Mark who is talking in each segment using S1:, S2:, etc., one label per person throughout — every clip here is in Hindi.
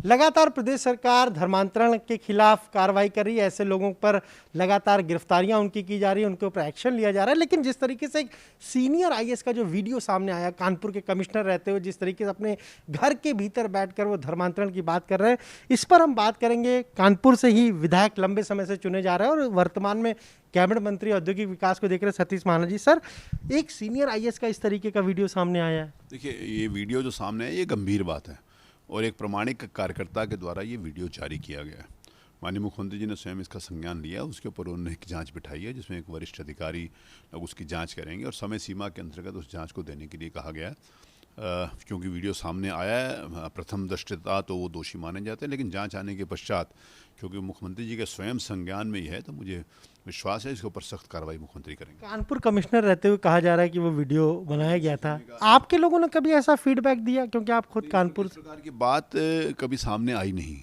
S1: लगातार प्रदेश सरकार धर्मांतरण के खिलाफ कार्रवाई कर रही है। ऐसे लोगों पर लगातार गिरफ्तारियां उनकी की जा रही है, उनके ऊपर एक्शन लिया जा रहा है। लेकिन जिस तरीके से एक सीनियर आईएएस का जो वीडियो सामने आया, कानपुर के कमिश्नर रहते हुए जिस तरीके से अपने घर के भीतर बैठकर वो धर्मांतरण की बात कर रहे हैं, इस पर हम बात करेंगे। कानपुर से ही विधायक लंबे समय से चुने जा रहे हैं और वर्तमान में कैबिनेट मंत्री औद्योगिक विकास को देख रहे सतीश महाना जी। सर, एक सीनियर आईएएस का इस तरीके का वीडियो सामने आया है।
S2: देखिए, ये वीडियो जो सामने है ये गंभीर बात है और एक प्रामाणिक कार्यकर्ता के द्वारा ये वीडियो जारी किया गया है। माननीय मुख्यमंत्री जी ने स्वयं इसका संज्ञान लिया, उसके ऊपर उन्होंने एक जांच बिठाई है जिसमें एक वरिष्ठ अधिकारी लोग उसकी जांच करेंगे और समय सीमा के अंतर्गत उस जांच को देने के लिए कहा गया है। क्योंकि वीडियो सामने आया है, प्रथम दृष्टया तो वो दोषी माने जाते हैं, लेकिन जांच आने के पश्चात क्योंकि मुख्यमंत्री जी के स्वयं संज्ञान में ही है तो मुझे विश्वास है इसके ऊपर सख्त कार्रवाई मुख्यमंत्री करेंगे।
S1: कानपुर कमिश्नर रहते हुए कहा जा रहा है कि वो वीडियो बनाया गया था। आपके लोगों ने कभी ऐसा फीडबैक दिया, क्योंकि आप खुद कानपुर
S2: इस प्रकार की बात कभी सामने आई नहीं,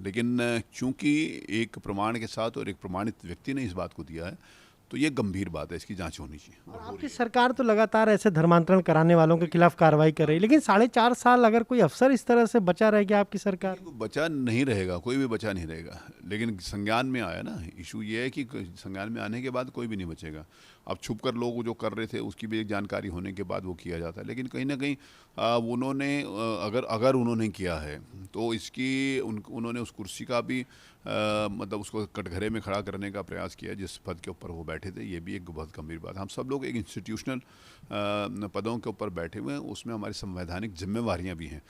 S2: लेकिन चूंकि एक प्रमाण के साथ और एक प्रमाणित व्यक्ति ने इस बात को दिया है तो ये गंभीर बात है, इसकी जांच होनी चाहिए।
S1: और आपकी सरकार तो लगातार ऐसे धर्मांतरण कराने वालों के खिलाफ कार्रवाई कर रही है, लेकिन 4.5 साल अगर कोई अफसर इस तरह से बचा रह गया आपकी सरकार।
S2: बचा नहीं रहेगा, कोई भी बचा नहीं रहेगा, लेकिन संज्ञान में आया ना। इशू ये है कि संज्ञान में आने के बाद कोई भी नहीं बचेगा। अब छुप कर लोग जो कर रहे थे उसकी भी एक जानकारी होने के बाद वो किया जाता है, लेकिन कहीं ना कहीं उन्होंने अगर उन्होंने किया है तो उन्होंने उस कुर्सी का भी मतलब उसको कटघरे में खड़ा करने का प्रयास किया जिस पद के ऊपर वो बैठे थे। ये भी एक बहुत गंभीर बात। हम सब लोग एक इंस्टीट्यूशनल पदों के ऊपर बैठे हुए हैं, उसमें हमारी संवैधानिक जिम्मेवारियां भी हैं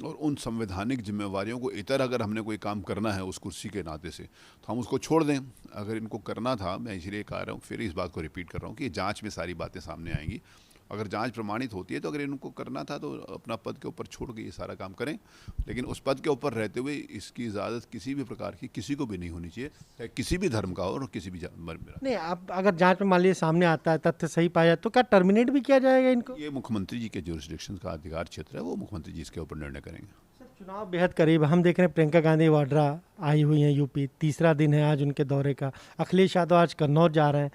S2: और उन संवैधानिक जिम्मेवारियों को इतर अगर हमने कोई काम करना है उस कुर्सी के नाते से तो हम उसको छोड़ दें। अगर इनको करना था, मैं इसलिए कह रहा हूँ, फिर इस बात को रिपीट कर रहा हूँ कि जांच में सारी बातें सामने आएंगी। अगर जांच प्रमाणित होती है तो अगर इनको करना था तो अपना पद के ऊपर छोड़ के ये सारा काम करें, लेकिन उस पद के ऊपर रहते हुए इसकी इजाज़त किसी भी प्रकार की किसी को भी नहीं होनी चाहिए, चाहे किसी भी धर्म का हो और किसी भी
S1: नहीं। अब अगर जांच में मान लीजिए सामने आता है, तथ्य सही पाया तो क्या टर्मिनेट भी किया जाएगा इनको?
S2: ये मुख्यमंत्री जी के ज्यूरिसडिक्शन का अधिकार क्षेत्र है, वो मुख्यमंत्री जी इसके ऊपर निर्णय करेंगे।
S1: चुनाव बेहद करीब। हम देख रहे हैं प्रियंका गांधी वाड्रा आई हुई हैं यूपी, तीसरा दिन है आज उनके दौरे का। अखिलेश यादव आज कन्नौज जा रहे हैं।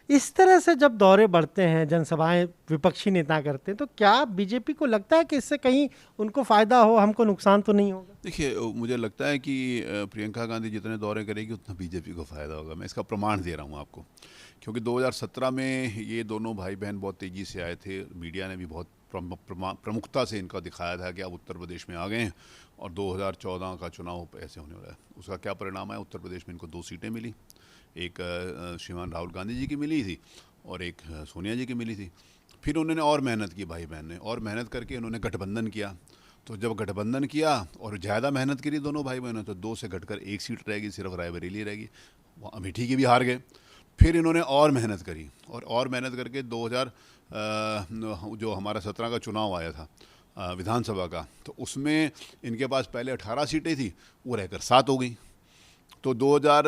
S1: इस तरह से जब दौरे बढ़ते हैं, जनसभाएं विपक्षी नेता करते हैं, तो क्या बीजेपी को लगता है कि इससे कहीं उनको फायदा हो, हमको नुकसान तो नहीं होगा?
S2: देखिए, मुझे लगता है कि प्रियंका गांधी जितने दौरे करेगी उतना बीजेपी को फ़ायदा होगा। मैं इसका प्रमाण दे रहा हूँ आपको, क्योंकि 2017 में ये दोनों भाई बहन बहुत तेज़ी से आए थे। मीडिया ने भी बहुत प्रमुखता से इनका दिखाया था कि अब उत्तर प्रदेश में आ गए हैं और 2014 का चुनाव ऐसे होने वाला है। उसका क्या परिणाम है? उत्तर प्रदेश में इनको 2 सीटें मिली, एक श्रीमान राहुल गांधी जी की मिली थी और एक सोनिया जी की मिली थी। फिर उन्होंने और मेहनत की, भाई बहन ने और मेहनत करके उन्होंने गठबंधन किया। तो जब गठबंधन किया और ज़्यादा मेहनत करी दोनों भाई बहनों, तो 2 से घटकर 1 सीट रहेगी, सिर्फ रायबरेली रहेगी। वो अमेठी की भी हार गए। फिर इन्होंने और मेहनत करी और मेहनत करके 2000 जो हमारा 17 का चुनाव आया था विधानसभा का, तो उसमें इनके पास पहले 18 सीटें थी, वो रहकर 7 हो गई। तो 2000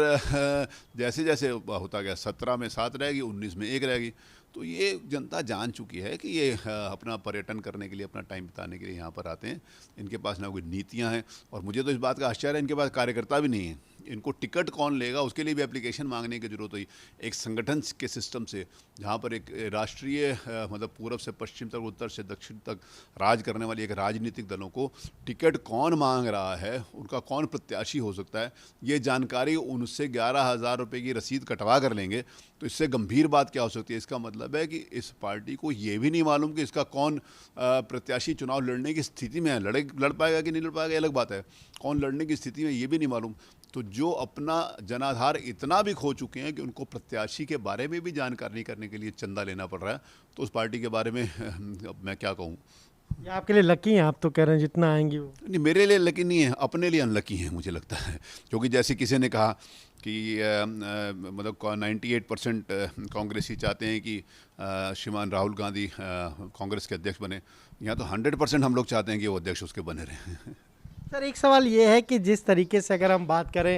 S2: जैसे जैसे होता गया, 17 में 7 रहेगी, 19 में 1 रहेगी। तो ये जनता जान चुकी है कि ये अपना पर्यटन करने के लिए, अपना टाइम बिताने के लिए यहाँ पर आते हैं। इनके पास ना कोई नीतियाँ हैं और मुझे तो इस बात का आश्चर्य है इनके पास कार्यकर्ता भी नहीं है। इनको टिकट कौन लेगा उसके लिए भी एप्लीकेशन मांगने की जरूरत हुई। एक संगठन के सिस्टम से, जहाँ पर एक राष्ट्रीय मतलब पूर्व से पश्चिम तक, उत्तर से दक्षिण तक राज करने वाली एक राजनीतिक दलों को टिकट कौन मांग रहा है, उनका कौन प्रत्याशी हो सकता है, ये जानकारी उनसे 11,000 रुपये की रसीद कटवा कर लेंगे तो इससे गंभीर बात क्या हो सकती है? इसका मतलब है कि इस पार्टी को ये भी नहीं मालूम कि इसका कौन प्रत्याशी चुनाव लड़ने की स्थिति में है। लड़ पाएगा कि नहीं लड़ पाएगा अलग बात है, कौन लड़ने की स्थिति में ये भी नहीं मालूम। तो जो अपना जनाधार इतना भी खो चुके हैं कि उनको प्रत्याशी के बारे में भी जानकारी करने के लिए चंदा लेना पड़ रहा है, तो उस पार्टी के बारे में अब मैं क्या कहूँ।
S1: ये आपके लिए लकी हैं, आप तो कह रहे हैं जितना आएंगी वो।
S2: नहीं, मेरे लिए लकी नहीं है, अपने लिए अनलकी है मुझे लगता है। क्योंकि जैसे किसी ने कहा कि मतलब 98% कांग्रेसी चाहते हैं कि श्रीमान राहुल गांधी कांग्रेस के अध्यक्ष बने, यहाँ तो 100% हम लोग चाहते हैं कि वो अध्यक्ष उसके बने रहें।
S1: सर, एक सवाल ये है कि जिस तरीके से अगर हम बात करें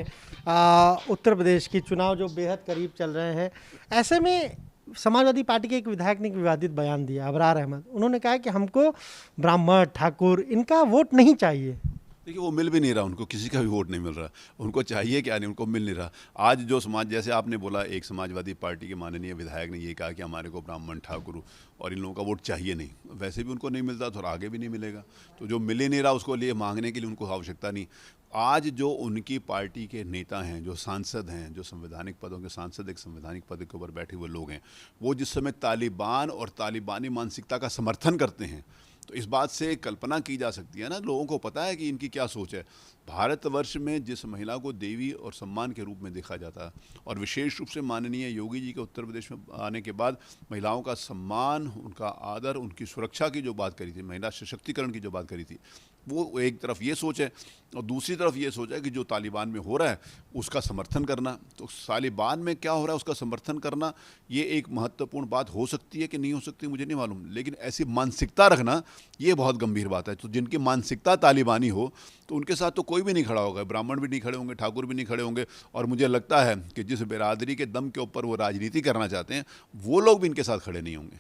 S1: उत्तर प्रदेश की चुनाव जो बेहद करीब चल रहे हैं, ऐसे में समाजवादी पार्टी के एक विधायक ने एक विवादित बयान दिया, अबरार अहमद। उन्होंने कहा कि हमको ब्राह्मण, ठाकुर, इनका वोट नहीं चाहिए।
S2: देखिए, वो मिल भी नहीं रहा, उनको किसी का भी वोट नहीं मिल रहा। उनको चाहिए क्या? नहीं, उनको मिल नहीं रहा। आज जो समाज, जैसे आपने बोला, एक समाजवादी पार्टी के माननीय विधायक ने ये कहा कि हमारे को ब्राह्मण, ठाकुर और इन लोगों का वोट चाहिए नहीं, वैसे भी उनको नहीं मिलता तो आगे भी नहीं मिलेगा। तो जो मिल ही नहीं रहा उसको लिए मांगने के लिए उनको आवश्यकता नहीं। आज जो उनकी पार्टी के नेता हैं, जो सांसद हैं, जो संवैधानिक पदों के सांसद, एक संवैधानिक पद के ऊपर बैठे हुए लोग हैं, वो जिस समय तालिबान और तालिबानी मानसिकता का समर्थन करते हैं, तो इस बात से कल्पना की जा सकती है ना, लोगों को पता है कि इनकी क्या सोच है। भारतवर्ष में जिस महिला को देवी और सम्मान के रूप में देखा जाता है, और विशेष रूप से माननीय योगी जी के उत्तर प्रदेश में आने के बाद महिलाओं का सम्मान, उनका आदर, उनकी सुरक्षा की जो बात करी थी, महिला सशक्तिकरण की जो बात करी थी, वो एक तरफ ये सोच है, और दूसरी तरफ ये सोच है कि जो तालिबान में हो रहा है उसका समर्थन करना। तो तालिबान में क्या हो रहा है उसका समर्थन करना, ये एक महत्वपूर्ण बात हो सकती है कि नहीं हो सकती मुझे नहीं मालूम, लेकिन ऐसी मानसिकता रखना ये बहुत गंभीर बात है। तो जिनकी मानसिकता तालिबानी हो तो उनके साथ तो कोई भी नहीं खड़ा होगा, ब्राह्मण भी नहीं खड़े होंगे, ठाकुर भी नहीं खड़े होंगे, और मुझे लगता है कि जिस बिरादरी के दम के ऊपर वो राजनीति करना चाहते हैं वो लोग भी इनके साथ खड़े नहीं होंगे।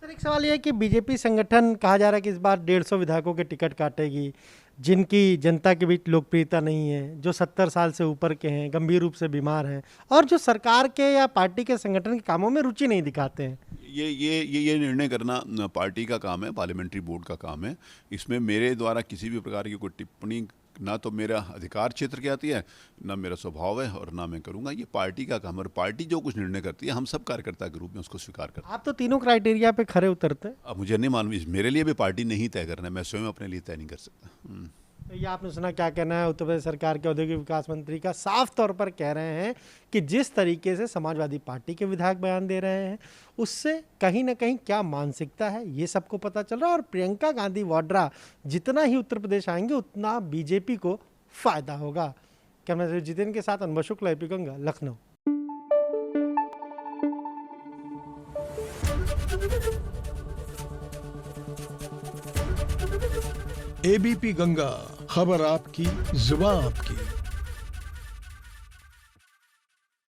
S1: सर, एक सवाल यह है कि बीजेपी संगठन कहा जा रहा है कि इस बार 150 विधायकों के टिकट काटेगी, जिनकी जनता के बीच लोकप्रियता नहीं है, जो 70 साल से ऊपर के हैं, गंभीर रूप से बीमार हैं, और जो सरकार के या पार्टी के संगठन के कामों में रुचि नहीं दिखाते हैं।
S2: ये निर्णय करना पार्टी का काम है, पार्लियामेंट्री बोर्ड का काम है। इसमें मेरे द्वारा किसी भी प्रकार की कोई टिप्पणी ना तो मेरा अधिकार क्षेत्र की आती है, ना मेरा स्वभाव है, और ना मैं करूंगा। ये पार्टी का काम है, और पार्टी जो कुछ निर्णय करती है हम सब कार्यकर्ता के रूप में उसको स्वीकार करते हैं।
S1: आप तो तीनों क्राइटेरिया पे खरे उतरते हैं।
S2: अब मुझे नहीं मालूम, मेरे लिए भी पार्टी नहीं तय करना है, मैं स्वयं अपने लिए तय नहीं कर सकता।
S1: तो ये आपने सुना, क्या कहना है उत्तर प्रदेश सरकार के औद्योगिक विकास मंत्री का। साफ तौर पर कह रहे हैं कि जिस तरीके से समाजवादी पार्टी के विधायक बयान दे रहे हैं उससे कहीं ना कहीं क्या मानसिकता है ये सबको पता चल रहा है, और प्रियंका गांधी वाड्रा जितना ही उत्तर प्रदेश आएंगे उतना बीजेपी को फायदा होगा। कैमरा जितेंद्र के साथ अनुभव शुक्ला, एपी गंगा, लखनऊ।
S3: एबीपी गंगा, खबर आपकी, जुबान आपकी।